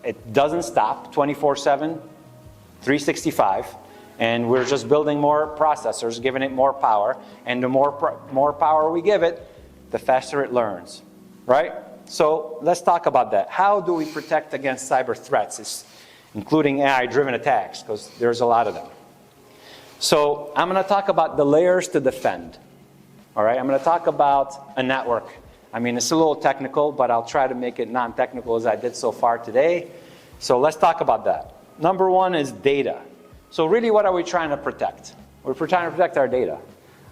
It doesn't stop 24/7, 365, and we're just building more processors, giving it more power, and the more power we give it, the faster it learns, right? So let's talk about that. How do we protect against cyber threats, including AI-driven attacks, because there's a lot of them. So I'm going to talk about the layers to defend. All right, I'm going to talk about a network. I mean, it's a little technical, but I'll try to make it non-technical as I did so far today. So let's talk about that. Number one is data. So really, what are we trying to protect? We're trying to protect our data,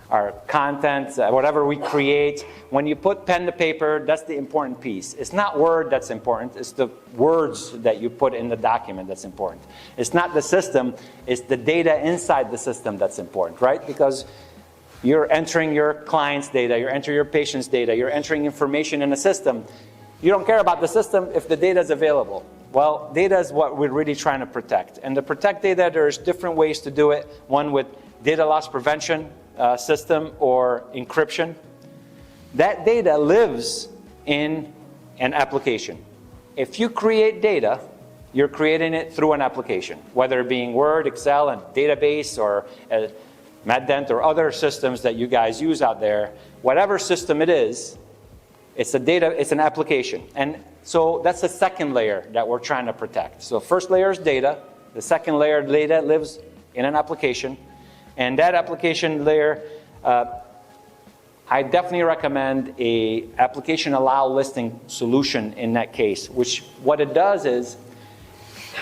our content, whatever we create. When you put pen to paper, that's the important piece. It's not Word that's important. It's the words that you put in the document that's important. It's not the system. It's the data inside the system that's important, right? Because you're entering your client's data, you're entering your patient's data, you're entering information in a system. You don't care about the system if the data is available. Well, data is what we're really trying to protect. And to protect data, there's different ways to do it. One with data loss prevention system or encryption. That data lives in an application. If you create data, you're creating it through an application, whether it being Word, Excel, and database, or MedDent, or other systems that you guys use out there. Whatever system it is, it's an application. And so that's the second layer that we're trying to protect. So first layer is data. The second layer, data, lives in an application. And that application layer, I definitely recommend a application allow listing solution in that case, which what it does is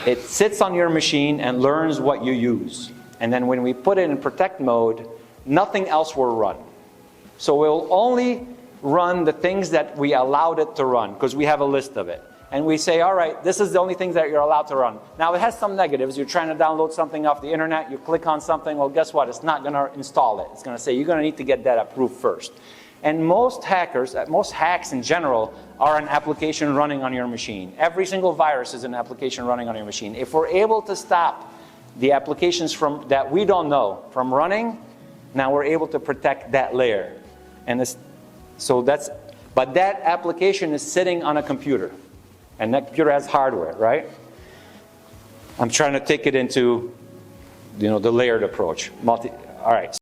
it sits on your machine and learns what you use. And then when we put it in protect mode, nothing else will run. So we'll only run the things that we allowed it to run, because we have a list of it. And we say, all right, this is the only things that you're allowed to run. Now, it has some negatives. You're trying to download something off the internet, you click on something, well, guess what? It's not going to install it. It's going to say, you're going to need to get that approved first. And most hacks in general, are an application running on your machine. Every single virus is an application running on your machine. If we're able to stop the applications that we don't know from running, now we're able to protect that layer. And but that application is sitting on a computer. And that computer has hardware, right? I'm trying to take it into, the layered approach. All right.